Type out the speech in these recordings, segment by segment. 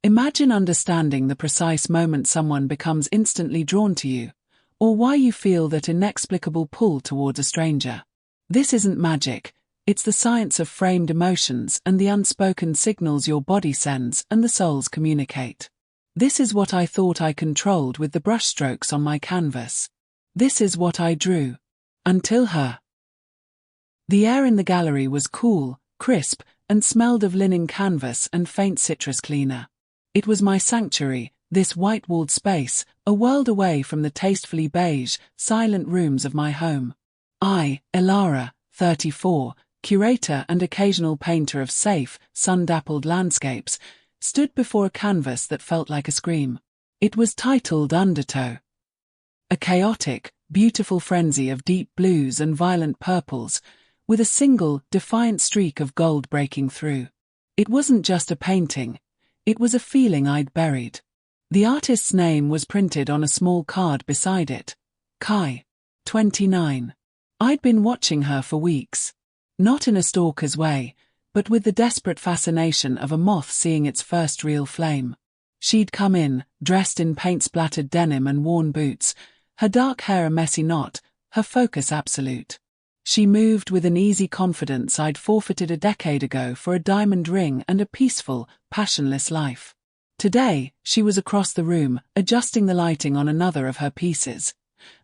Imagine understanding the precise moment someone becomes instantly drawn to you, or why you feel that inexplicable pull towards a stranger. This isn't magic, it's the science of framed emotions and the unspoken signals your body sends and the souls communicate. This is what I thought I controlled with the brushstrokes on my canvas. This is what I drew. Until her. The air in the gallery was cool, crisp, and smelled of linen canvas and faint citrus cleaner. It was my sanctuary, this white-walled space, a world away from the tastefully beige, silent rooms of my home. I, Elara, 34, curator and occasional painter of safe, sun-dappled landscapes, stood before a canvas that felt like a scream. It was titled Undertow. A chaotic, beautiful frenzy of deep blues and violent purples, with a single, defiant streak of gold breaking through. It wasn't just a painting, it was a feeling I'd buried. The artist's name was printed on a small card beside it. Kai. 29. I'd been watching her for weeks. Not in a stalker's way, but with the desperate fascination of a moth seeing its first real flame. She'd come in, dressed in paint-splattered denim and worn boots, her dark hair a messy knot, her focus absolute. She moved with an easy confidence I'd forfeited a decade ago for a diamond ring and a peaceful, passionless life. Today, she was across the room, adjusting the lighting on another of her pieces.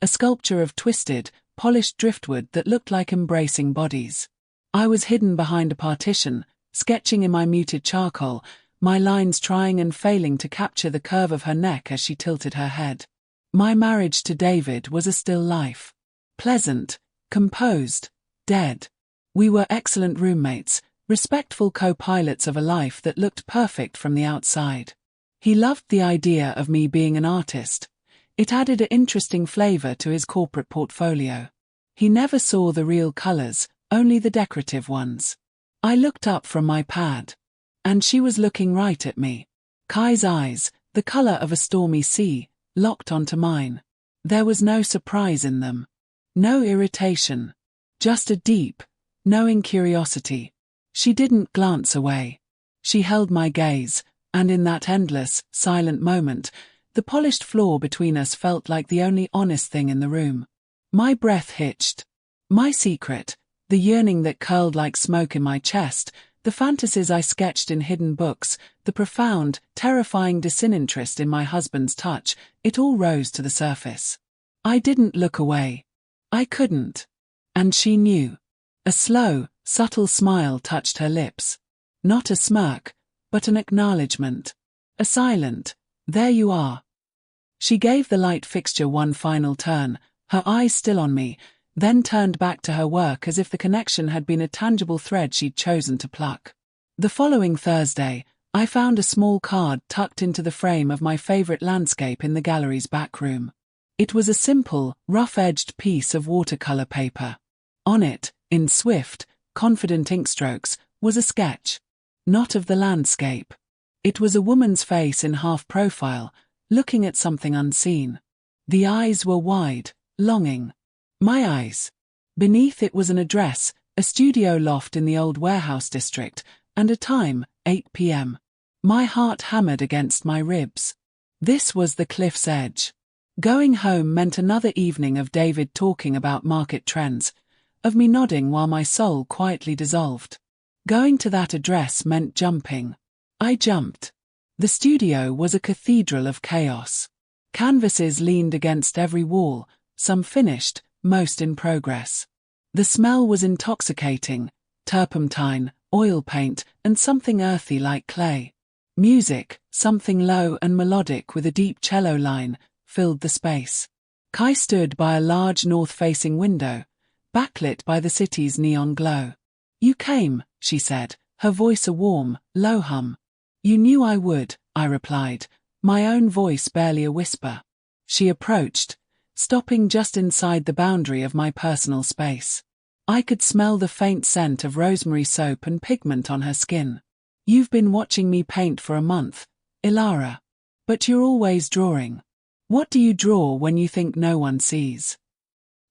A sculpture of twisted, polished driftwood that looked like embracing bodies. I was hidden behind a partition, sketching in my muted charcoal, my lines trying and failing to capture the curve of her neck as she tilted her head. My marriage to David was a still life. Pleasant, composed, dead. We were excellent roommates, respectful co-pilots of a life that looked perfect from the outside. He loved the idea of me being an artist. It added an interesting flavor to his corporate portfolio. He never saw the real colors, only the decorative ones. I looked up from my pad. And she was looking right at me. Kai's eyes, the color of a stormy sea, locked onto mine. There was no surprise in them. No irritation. Just a deep, knowing curiosity. She didn't glance away. She held my gaze, and in that endless, silent moment, the polished floor between us felt like the only honest thing in the room. My breath hitched. My secret, the yearning that curled like smoke in my chest, the fantasies I sketched in hidden books, the profound, terrifying disinterest in my husband's touch, it all rose to the surface. I didn't look away. I couldn't. And she knew. A slow, subtle smile touched her lips. Not a smirk, but an acknowledgement. A silent, "There you are." She gave the light fixture one final turn, her eyes still on me, then turned back to her work as if the connection had been a tangible thread she'd chosen to pluck. The following Thursday, I found a small card tucked into the frame of my favorite landscape in the gallery's back room. It was a simple, rough-edged piece of watercolor paper. On it, in swift, confident inkstrokes, was a sketch. Not of the landscape. It was a woman's face in half-profile, looking at something unseen. The eyes were wide, longing. My eyes. Beneath it was an address, a studio loft in the old warehouse district, and a time, 8 p.m. My heart hammered against my ribs. This was the cliff's edge. Going home meant another evening of David talking about market trends, of me nodding while my soul quietly dissolved. Going to that address meant jumping. I jumped. The studio was a cathedral of chaos. Canvases leaned against every wall, some finished, most in progress. The smell was intoxicating, turpentine, oil paint, and something earthy like clay. Music, something low and melodic with a deep cello line, filled the space. Kai stood by a large north-facing window, backlit by the city's neon glow. "You came," she said, her voice a warm, low hum. "You knew I would," I replied, my own voice barely a whisper. She approached, stopping just inside the boundary of my personal space. I could smell the faint scent of rosemary soap and pigment on her skin. "You've been watching me paint for a month, Elara. But you're always drawing. What do you draw when you think no one sees?"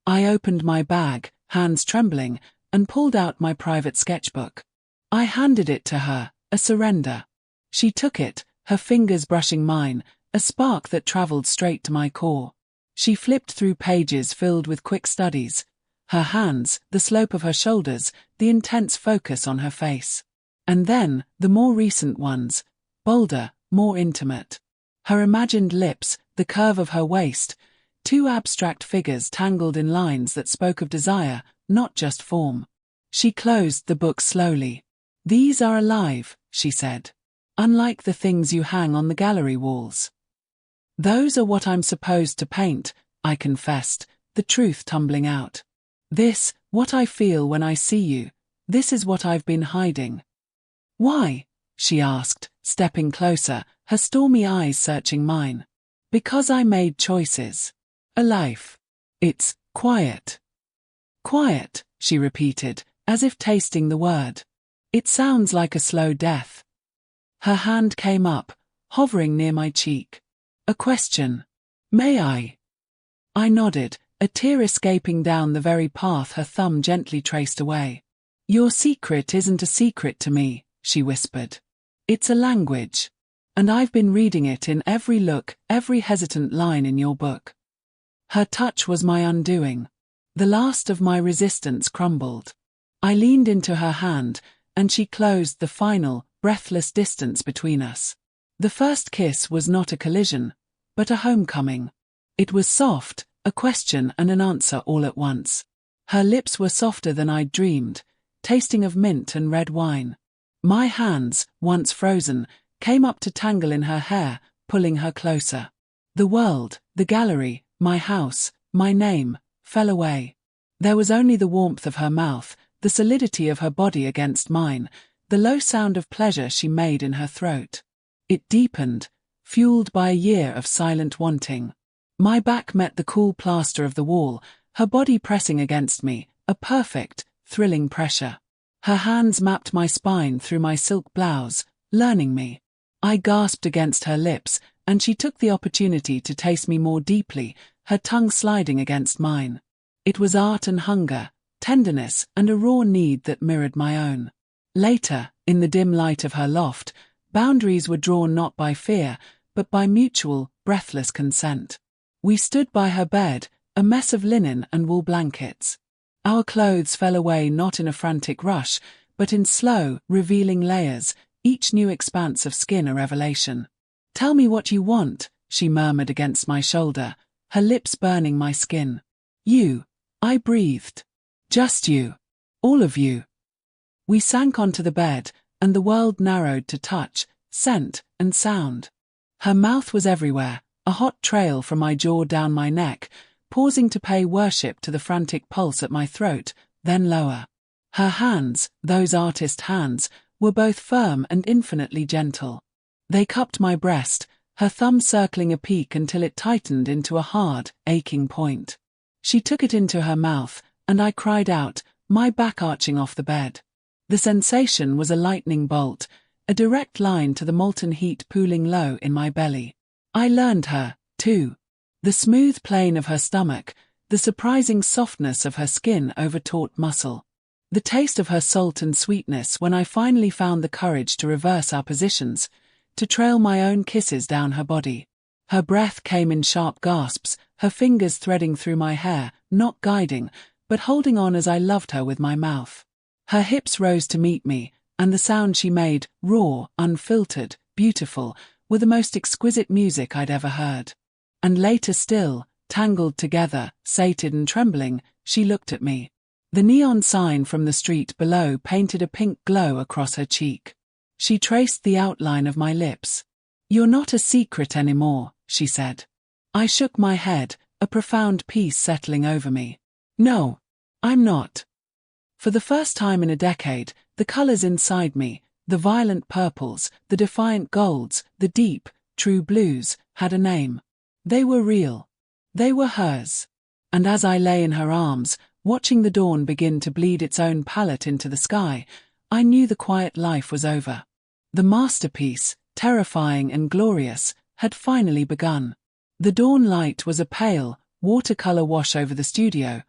I opened my bag, hands trembling, and pulled out my private sketchbook. I handed it to her, a surrender. She took it, her fingers brushing mine, a spark that traveled straight to my core. She flipped through pages filled with quick studies. Her hands, the slope of her shoulders, the intense focus on her face. And then, the more recent ones, bolder, more intimate. Her imagined lips, the curve of her waist, two abstract figures tangled in lines that spoke of desire, not just form. She closed the book slowly. "These are alive," she said. "Unlike the things you hang on the gallery walls." "Those are what I'm supposed to paint," I confessed, the truth tumbling out. "This, what I feel when I see you, this is what I've been hiding." "Why?" she asked, stepping closer, her stormy eyes searching mine. "Because I made choices. A life. It's quiet." "Quiet," she repeated, as if tasting the word. "It sounds like a slow death." Her hand came up, hovering near my cheek. "A question. May I?" I nodded, a tear escaping down the very path her thumb gently traced away. "Your secret isn't a secret to me," she whispered. "It's a language. And I've been reading it in every look, every hesitant line in your book." Her touch was my undoing. The last of my resistance crumbled. I leaned into her hand, and she closed the final, breathless distance between us. The first kiss was not a collision, but a homecoming. It was soft, a question and an answer all at once. Her lips were softer than I'd dreamed, tasting of mint and red wine. My hands, once frozen, came up to tangle in her hair, pulling her closer. The world, the gallery, my house, my name, fell away. There was only the warmth of her mouth, the solidity of her body against mine, the low sound of pleasure she made in her throat. It deepened, fueled by a year of silent wanting. My back met the cool plaster of the wall, her body pressing against me, a perfect, thrilling pressure. Her hands mapped my spine through my silk blouse, learning me. I gasped against her lips, and she took the opportunity to taste me more deeply, her tongue sliding against mine. It was art and hunger, tenderness and a raw need that mirrored my own. Later, in the dim light of her loft, boundaries were drawn not by fear, but by mutual, breathless consent. We stood by her bed, a mess of linen and wool blankets. Our clothes fell away not in a frantic rush, but in slow, revealing layers, each new expanse of skin a revelation. "Tell me what you want," she murmured against my shoulder, her lips burning my skin. "You," I breathed. "Just you. All of you." We sank onto the bed, and the world narrowed to touch, scent, and sound. Her mouth was everywhere, a hot trail from my jaw down my neck, pausing to pay worship to the frantic pulse at my throat, then lower. Her hands, those artist hands, were both firm and infinitely gentle. They cupped my breast, her thumb circling a peak until it tightened into a hard, aching point. She took it into her mouth, and I cried out, my back arching off the bed. The sensation was a lightning bolt, a direct line to the molten heat pooling low in my belly. I learned her, too. The smooth plane of her stomach, the surprising softness of her skin over taut muscle. The taste of her salt and sweetness when I finally found the courage to reverse our positions, to trail my own kisses down her body. Her breath came in sharp gasps, her fingers threading through my hair, not guiding, but holding on as I loved her with my mouth. Her hips rose to meet me, and the sound she made, raw, unfiltered, beautiful, were the most exquisite music I'd ever heard. And later still, tangled together, sated and trembling, she looked at me. The neon sign from the street below painted a pink glow across her cheek. She traced the outline of my lips. "You're not a secret anymore," she said. I shook my head, a profound peace settling over me. "No, I'm not." For the first time in a decade, the colors inside me, the violent purples, the defiant golds, the deep, true blues, had a name. They were real. They were hers. And as I lay in her arms, watching the dawn begin to bleed its own palette into the sky, I knew the quiet life was over. The masterpiece, terrifying and glorious, had finally begun. The dawn light was a pale, watercolor wash over the studio,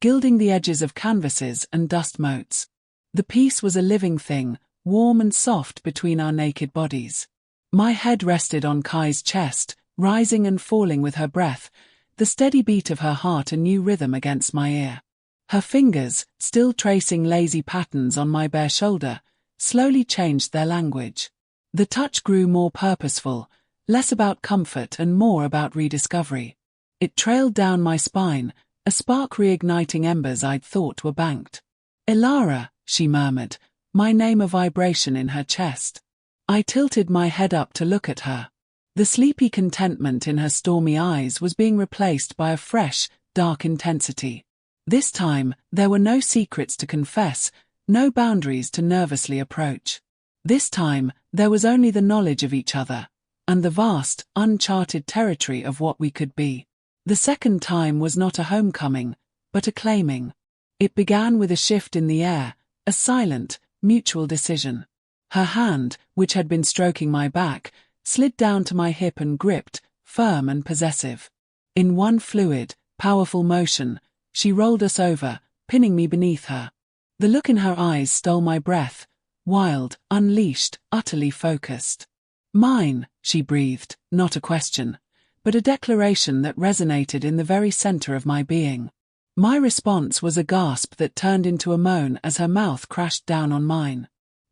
gilding the edges of canvases and dust motes. The piece was a living thing, warm and soft between our naked bodies. My head rested on Kai's chest, rising and falling with her breath, the steady beat of her heart a new rhythm against my ear. Her fingers, still tracing lazy patterns on my bare shoulder, slowly changed their language. The touch grew more purposeful, less about comfort and more about rediscovery. It trailed down my spine, a spark reigniting embers I'd thought were banked. "Elara," she murmured, my name a vibration in her chest. I tilted my head up to look at her. The sleepy contentment in her stormy eyes was being replaced by a fresh, dark intensity. This time, there were no secrets to confess, no boundaries to nervously approach. This time, there was only the knowledge of each other, and the vast, uncharted territory of what we could be. The second time was not a homecoming, but a claiming. It began with a shift in the air, a silent, mutual decision. Her hand, which had been stroking my back, slid down to my hip and gripped, firm and possessive. In one fluid, powerful motion, she rolled us over, pinning me beneath her. The look in her eyes stole my breath, wild, unleashed, utterly focused. "Mine," she breathed, not a question, but a declaration that resonated in the very center of my being. My response was a gasp that turned into a moan as her mouth crashed down on mine.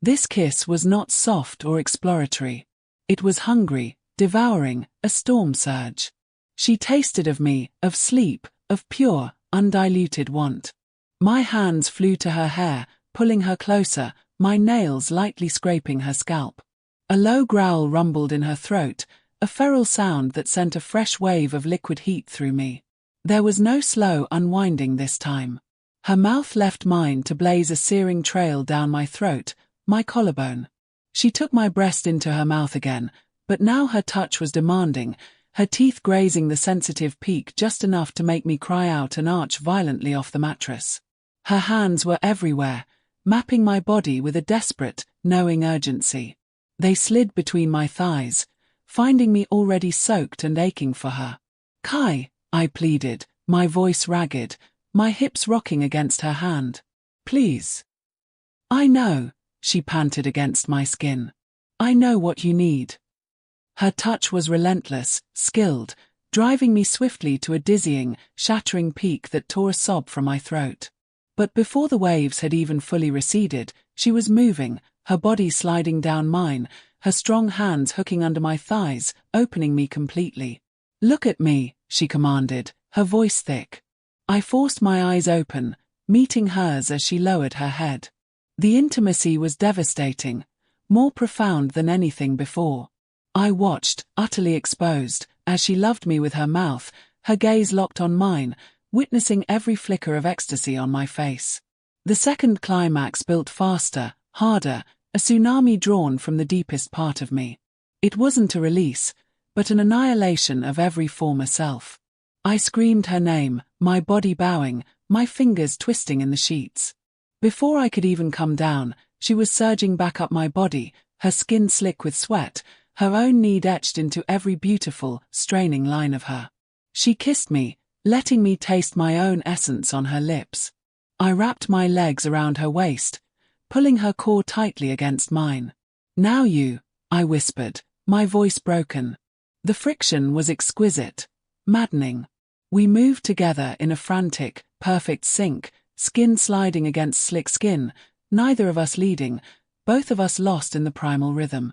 This kiss was not soft or exploratory. It was hungry, devouring, a storm surge. She tasted of me, of sleep, of pure, undiluted want. My hands flew to her hair, pulling her closer, my nails lightly scraping her scalp. A low growl rumbled in her throat, a feral sound that sent a fresh wave of liquid heat through me. There was no slow unwinding this time. Her mouth left mine to blaze a searing trail down my throat, my collarbone. She took my breast into her mouth again, but now her touch was demanding, her teeth grazing the sensitive peak just enough to make me cry out and arch violently off the mattress. Her hands were everywhere, mapping my body with a desperate, knowing urgency. They slid between my thighs, finding me already soaked and aching for her. "Kai," I pleaded, my voice ragged, my hips rocking against her hand. "Please." "I know," she panted against my skin. "I know what you need." Her touch was relentless, skilled, driving me swiftly to a dizzying, shattering peak that tore a sob from my throat. But before the waves had even fully receded, she was moving, her body sliding down mine, her strong hands hooking under my thighs, opening me completely. "Look at me," she commanded, her voice thick. I forced my eyes open, meeting hers as she lowered her head. The intimacy was devastating, more profound than anything before. I watched, utterly exposed, as she loved me with her mouth, her gaze locked on mine, witnessing every flicker of ecstasy on my face. The second climax built faster, harder, a tsunami drawn from the deepest part of me. It wasn't a release, but an annihilation of every former self. I screamed her name, my body bowing, my fingers twisting in the sheets. Before I could even come down, she was surging back up my body, her skin slick with sweat, her own need etched into every beautiful, straining line of her. She kissed me, letting me taste my own essence on her lips. I wrapped my legs around her waist, pulling her core tightly against mine. "Now you," I whispered, my voice broken. The friction was exquisite, maddening. We moved together in a frantic, perfect sync, skin sliding against slick skin, neither of us leading, both of us lost in the primal rhythm.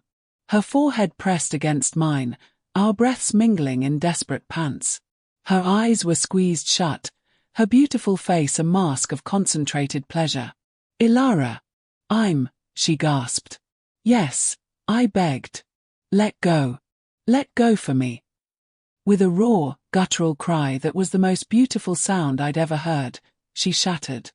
Her forehead pressed against mine, our breaths mingling in desperate pants. Her eyes were squeezed shut, her beautiful face a mask of concentrated pleasure. "Elara." She gasped. "Yes," I begged. "Let go. Let go for me." With a raw, guttural cry that was the most beautiful sound I'd ever heard, she shattered.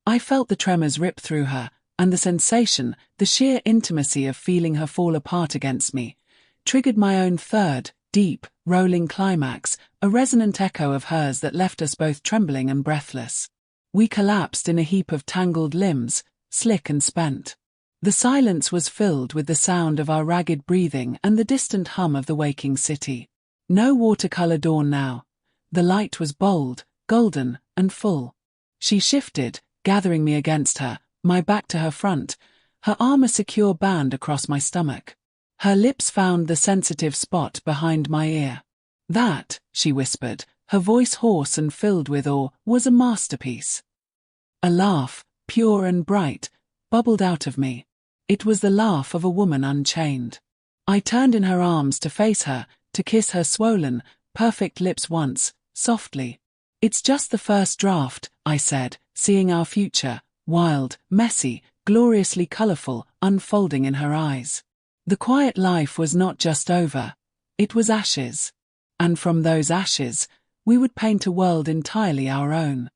I felt the tremors rip through her, and the sensation, the sheer intimacy of feeling her fall apart against me, triggered my own third, deep, rolling climax, a resonant echo of hers that left us both trembling and breathless. We collapsed in a heap of tangled limbs, slick and spent. The silence was filled with the sound of our ragged breathing and the distant hum of the waking city. No watercolor dawn now. The light was bold, golden, and full. She shifted, gathering me against her, my back to her front, her arm a secure band across my stomach. Her lips found the sensitive spot behind my ear. That, she whispered, her voice hoarse and filled with awe, was a masterpiece. A laugh, pure and bright, bubbled out of me. It was the laugh of a woman unchained. I turned in her arms to face her, to kiss her swollen, perfect lips once, softly. It's just the first draft, I said, seeing our future, wild, messy, gloriously colorful, unfolding in her eyes. The quiet life was not just over. It was ashes. And from those ashes, we would paint a world entirely our own.